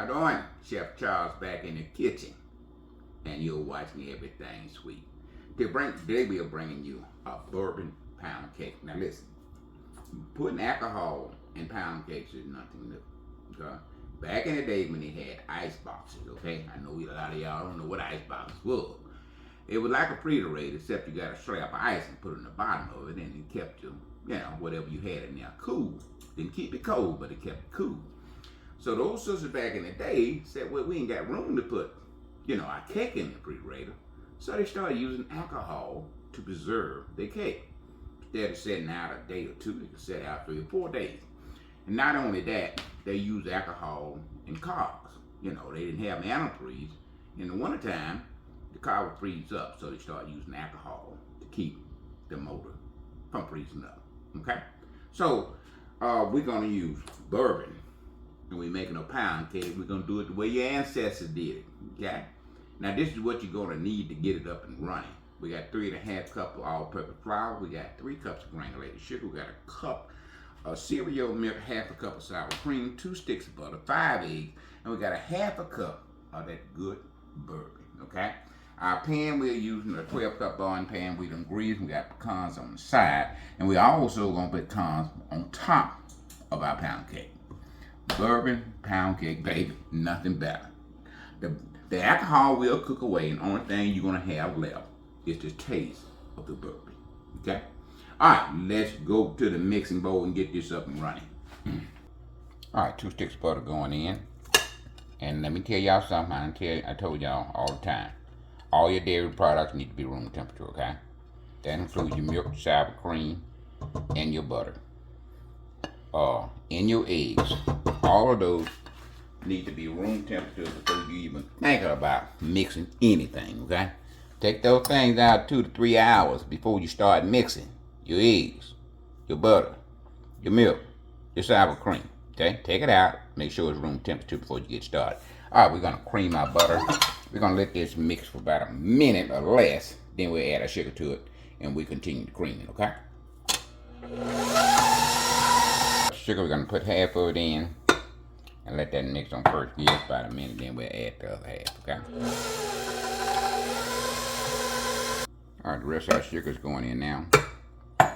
y'all doing? Chef Charles back in the kitchen, and you're watching Everything Sweet. Today we are bringing you a bourbon pound cake. Now listen, putting alcohol in pound cakes is nothing new. Okay? Back in the day when they had ice boxes, okay? I know a lot of y'all don't know what ice boxes was. It was like a refrigerator, except you got a slab of ice and put it in the bottom of it, and it kept you, whatever you had in there cool. Didn't keep it cold, but it kept it cool. So those sisters back in the day said, well, we ain't got room to put, our cake in the refrigerator. So they started using alcohol to preserve their cake. Instead of setting out a day or two, they could set out 3 or 4 days. And not only that, they used alcohol in cars. They didn't have antifreeze. In the wintertime, the car would freeze up, so they started using alcohol to keep the motor from freezing up. Okay? So we're gonna use bourbon. And we're making a pound cake. We're gonna do it the way your ancestors did it. Okay? Now this is what you're gonna need to get it up and running. We got 3½ cups of all-purpose flour. We got 3 cups of granulated sugar. We got a cup of cereal milk, 1/2 cup of sour cream, 2 sticks of butter, 5 eggs, and we got a 1/2 cup of that good bourbon. Okay? Our pan, we're using a 12-cup boiling pan. We done greased. We got pecans on the side, and we also gonna put pecans on top of our pound cake. Bourbon pound cake, baby, nothing better. The alcohol will cook away, and the only thing you're gonna have left is the taste of the bourbon. Okay? All right, let's go to the mixing bowl and get this up and running. All right, 2 sticks of butter going in, and let me tell y'all something. I told y'all all the time. All your dairy products need to be room temperature. Okay? That includes your milk, sour cream, and your butter. And your eggs. All of those need to be room temperature before you even think about mixing anything, okay? Take those things out 2 to 3 hours before you start mixing your eggs, your butter, your milk, your sour cream, okay? Take it out, make sure it's room temperature before you get started. All right, we're gonna cream our butter. We're gonna let this mix for about a minute or less, then we'll add our sugar to it, and we continue to cream it, okay? Sugar, we're gonna put 1/2 of it in and let that mix on first gear for about a minute, then we'll add the other 1/2, okay? All right, the rest of our sugar is going in now.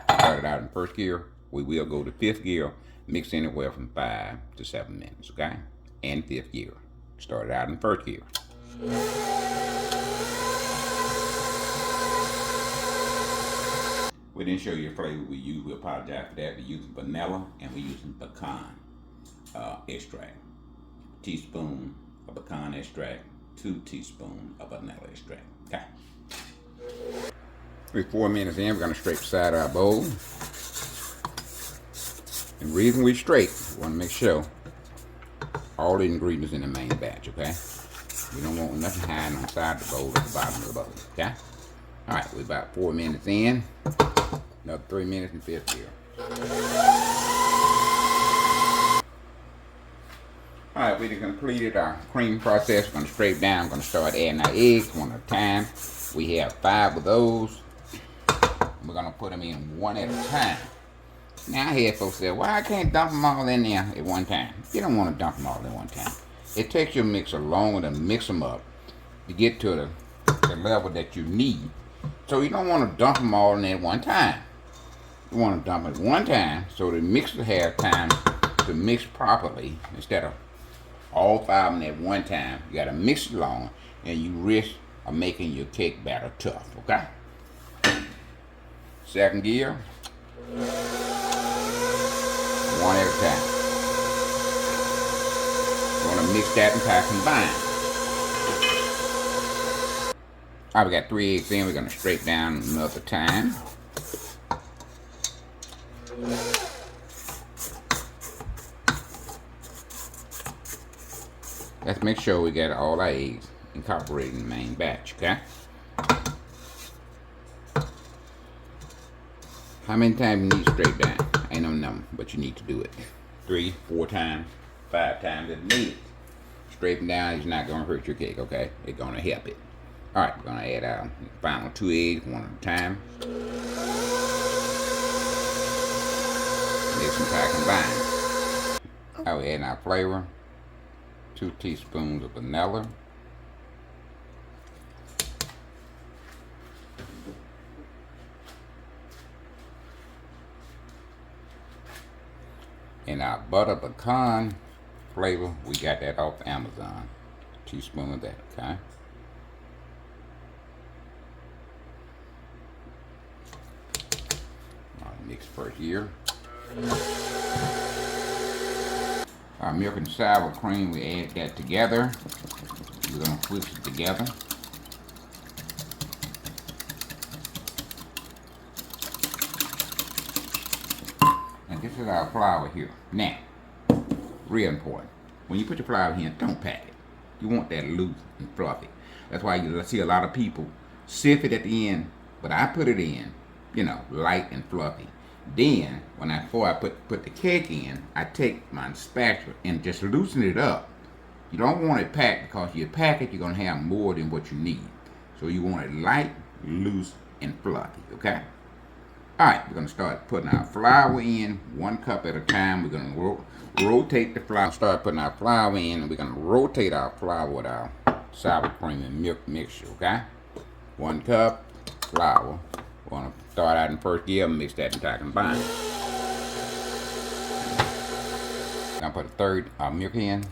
Started out in first gear. We will go to 5th gear, mix anywhere from 5 to 7 minutes, okay? And 5th gear. Started out in first gear. We didn't show you the flavor we use. We apologize for that. We're using vanilla and we're using pecan extract. A teaspoon of pecan extract, 2 teaspoons of vanilla extract. Okay. 3 or 4 minutes in, we're going to scrape the side of our bowl. And the reason we scrape, we want to make sure all the ingredients in the main batch, okay? We don't want nothing hiding on the side of the bowl at the bottom of the bowl, okay? All right, we're about 4 minutes in. Another 3 minutes in 5th gear. All right, we completed our cream process. We're going to scrape down. We're going to start adding our eggs one at a time. We have 5 of those. We're going to put them in one at a time. Now I hear folks say, well, I can't dump them all in there at one time. You don't want to dump them all at one time. It takes your mixer longer to mix them up to get to the level that you need. So you don't want to dump them all in at one time. You want to dump it one time so the mixer has time to mix properly instead of all 5 of them at one time. You got to mix it long, and you risk of making your cake batter tough, okay? 2nd gear. One at a time. You want to mix that and combine. All right, we got 3 eggs in. We're going to scrape down another time. Let's make sure we got all our eggs incorporated in the main batch, okay? How many times you need to scrape down? Ain't no number, but you need to do it. 3, 4 times, 5 times if needed. Scraping down is not going to hurt your cake, okay? It's going to help it. All right, we're going to add our final 2 eggs one at a time. Mix and combine. Now we're adding our flavor. 2 teaspoons of vanilla. And our butter pecan flavor, we got that off Amazon. A teaspoon of that, okay? I'll mix first here. Our milk and sour cream, we add that together. We're gonna whisk it together. And this is our flour here. Now, real important. When you put your flour in, don't pack it. You want that loose and fluffy. That's why you see a lot of people sift it at the end, but I put it in, you know, light and fluffy. Then, before I put the cake in, I take my spatula and just loosen it up. You don't want it packed because you pack it, you're going to have more than what you need. So you want it light, loose, and fluffy, okay? Alright, we're going to start putting our flour in 1 cup at a time. We're going to rotate the flour. Start putting our flour in, and we're going to rotate our flour with our sour cream and milk mixture, okay? 1 cup flour. We're going to start out in first gear and mix that entire combine. Now put a third milk in.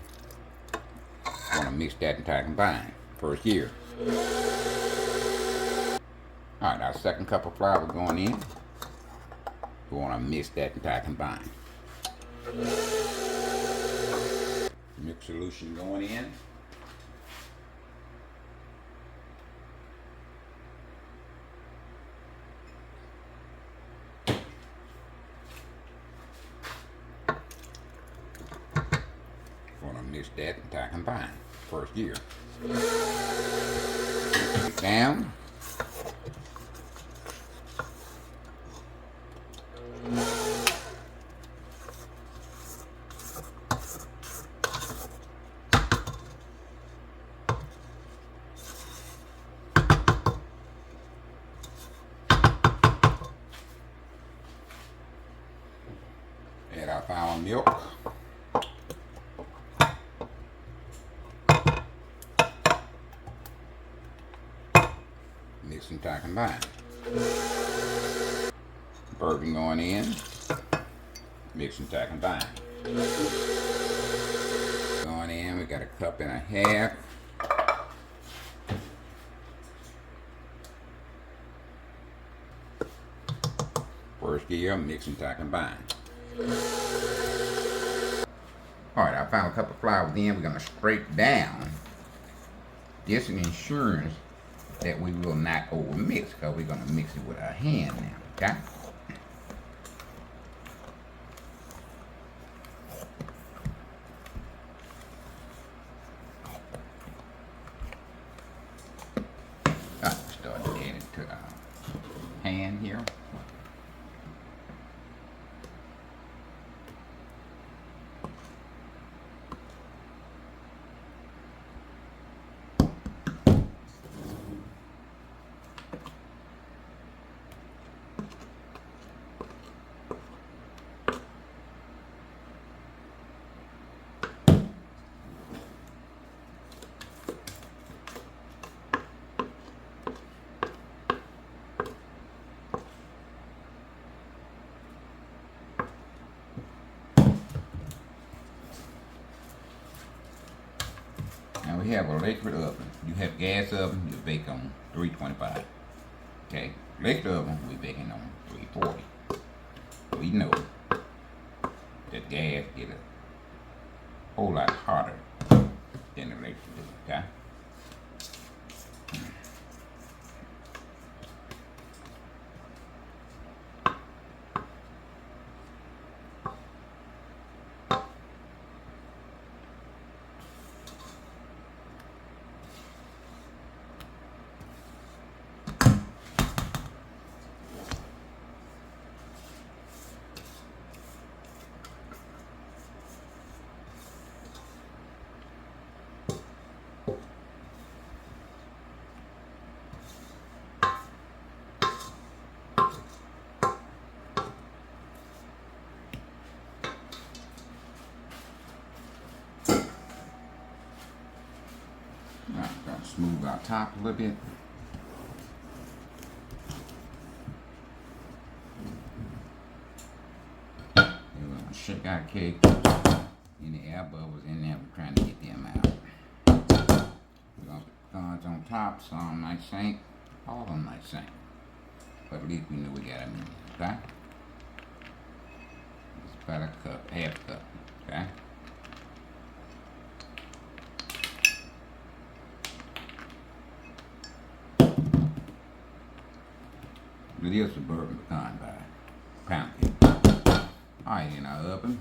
I want to mix that entire combine. First gear. Alright, our second cup of flour going in. We want to mix that entire combine. Milk solution going in. Want to mix that entire combine. First gear. Put it down. Add our flour milk. Mix entire combine. Bourbon going in. Mix entire combine. Going in, we got a cup and a half. First gear, mix entire combine. Alright, our final cup of flour in, we're going to scrape down. This is insurance that we will not over mix, because we're going to mix it with our hand now, okay? Start adding to our hand here. Now we have a electric oven. You have gas oven, you bake on 325. Okay, electric oven, we baking on 340. We know that gas get a whole lot hotter than electric do, okay? move our top a little bit. And we're gonna shake our cake. Any air bubbles in there, we're trying to get them out. We're gonna put pecans on top, some might sink, all of them might sink. But at least we know we got them in, okay? It's about a cup, half a cup, okay? It is a bourbon pecan pie, pound cake. Alright, in our oven.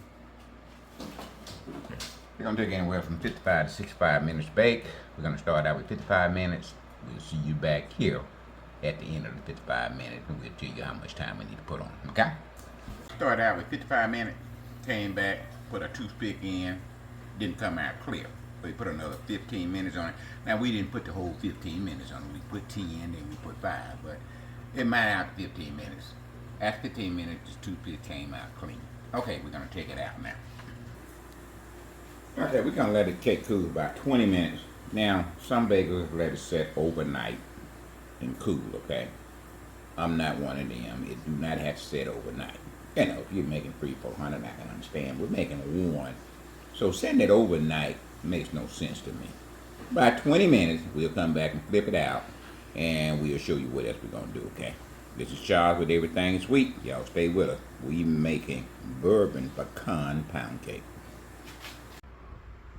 We're going to take anywhere from 55 to 65 minutes to bake. We're going to start out with 55 minutes. We'll see you back here at the end of the 55 minutes, and we'll tell you how much time we need to put on, okay? Started out with 55 minutes, came back, put a toothpick in, didn't come out clear. We put another 15 minutes on it. Now, we didn't put the whole 15 minutes on it. We put 10, then we put 5, but it might out 15 minutes. After 15 minutes, the toothpick came out clean. Okay, we're going to take it out now. Okay, we're going to let the cake cool about 20 minutes. Now, some bakers let it set overnight and cool, okay? I'm not one of them. It do not have to set overnight. You know, if you're making 300-400, I can understand. We're making one. So setting it overnight makes no sense to me. About 20 minutes, we'll come back and flip it out, and we'll show you what else we're going to do, okay? This is Charles with Everything Sweet. Y'all stay with us. We making bourbon pecan pound cake.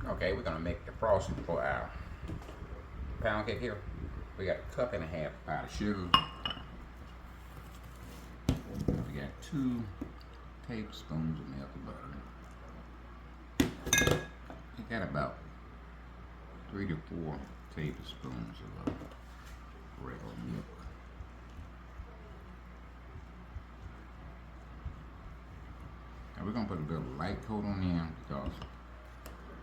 Okay, we're going to make the frosting for our pound cake here. We got a cup and a half pot of sugar. We got 2 tablespoons of melted butter. We got about 3 to 4 tablespoons of regular milk. Now we're going to put a little light coat on them because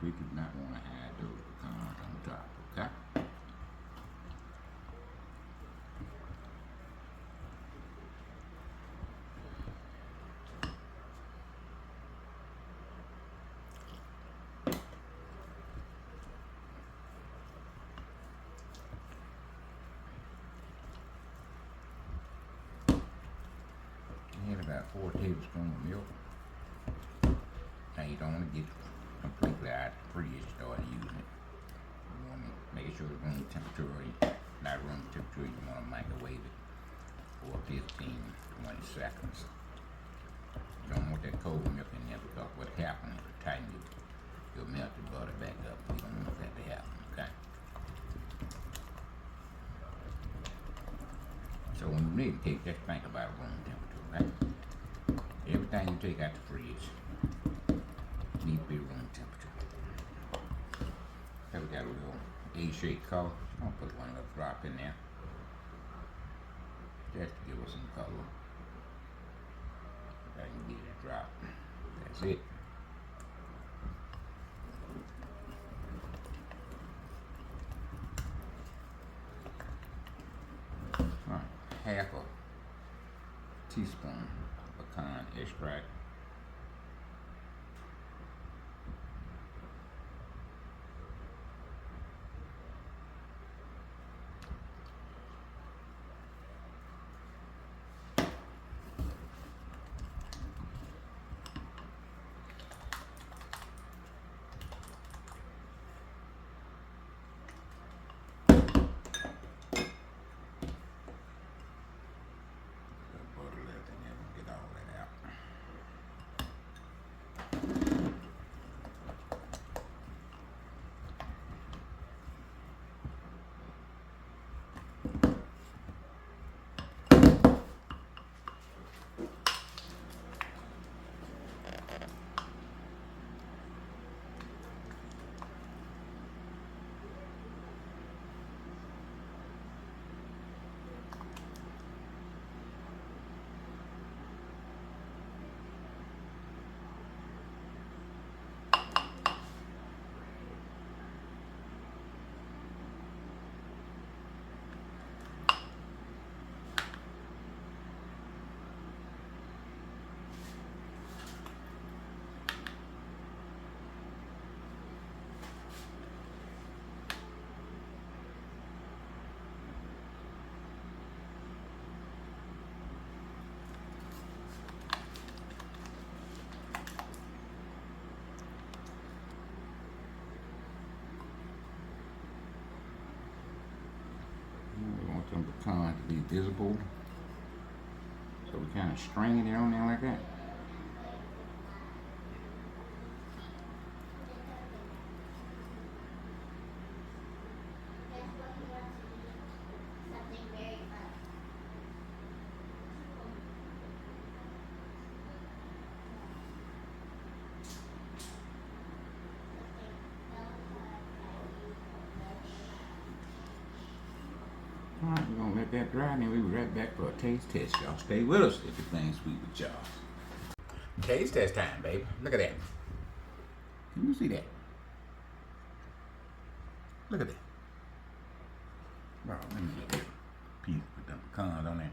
we do not want to add those pecans on top, okay? Add about 4 tablespoons of milk. Now you don't want to get completely out before you start using it. You want to make sure it's room temperature, not room temperature. You want to microwave it for 15-20 seconds. You don't want that cold milk in there because what happens is it tightens your melted butter back up. You don't want that to happen, okay? So when you make a cake, just think about room temperature, right? Everything you take out the fridge need to be room temperature. Okay, we got a little A-shaped color. I'm gonna put one little drop in there, just to give us some color. I can get it a drop. That's it. Alright, half a teaspoon pecan extract. pecan to be visible. So we kind of string it on there like that. Alright, we're gonna let that dry and then we'll be right back for a taste test, y'all. Stay with us if everything's sweet with y'all. Taste test time, baby. Look at that. Can you see that? Look at that. Bro, let me get a piece with them pecans on there.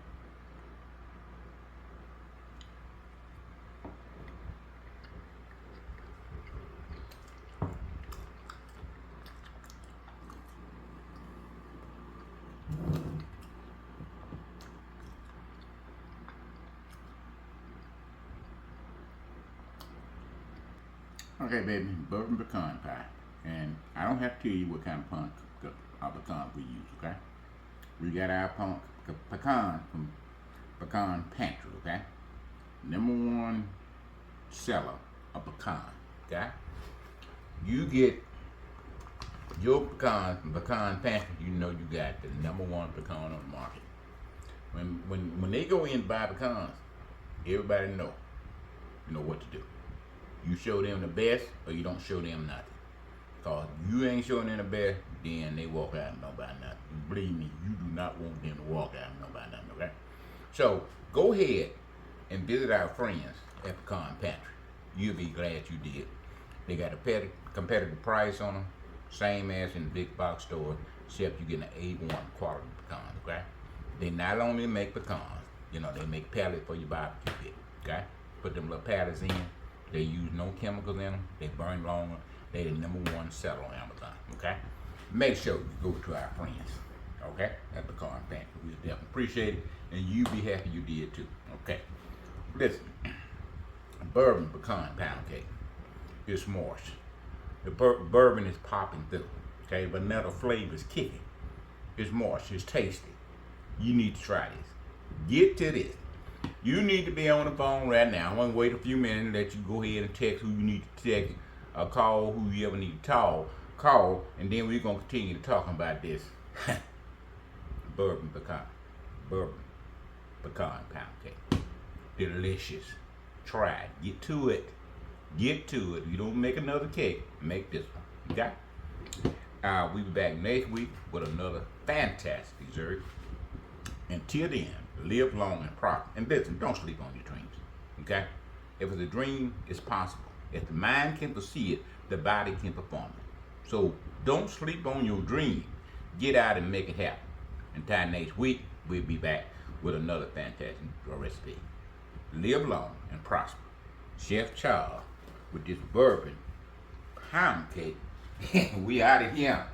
Okay, baby, bourbon pecan pie. And I don't have to tell you what kind of pecan we use, okay? We got our pecan from Pecan Pantry, okay? #1 seller of pecan, okay? You get your pecan from Pecan Pantry, you know you got the #1 pecan on the market. When they go in to buy pecans, everybody know what to do. You show them the best or you don't show them nothing. Cause you ain't showing them the best, then they walk out and don't buy nothing. Believe me, you do not want them to walk out and don't buy nothing, okay? So go ahead and visit our friends at Pecan Pantry. You'll be glad you did. They got a competitive price on them, same as in the big box store, except you get an A1 quality pecans, okay? They not only make pecans, they make pellets for your barbecue pit, okay? Put them little pellets in. They use no chemicals in them. They burn longer. They the #1 seller on Amazon, okay? Make sure you go to our friends, okay? At Pecan Pantry. We definitely appreciate it, and you be happy you did too, okay? Listen, bourbon pecan pound cake. It's moist. The bourbon is popping through, okay? Vanilla flavor is kicking. It's moist. It's tasty. You need to try this. Get to this. You need to be on the phone right now. I'm gonna wait a few minutes and let you go ahead and text who you need to text, or call who you ever need to call, and then we're gonna continue to talking about this bourbon pecan pound cake. Delicious. Try it. Get to it. If you don't make another cake, make this one. Okay? We'll be back next week with another fantastic dessert. Until then, live long and prosper. And listen, don't sleep on your dreams. Okay? If it's a dream, it's possible. If the mind can foresee it, the body can perform it. So don't sleep on your dream. Get out and make it happen. Until next week, we'll be back with another fantastic recipe. Live long and prosper. Chef Charles with this bourbon pound cake. We out of here.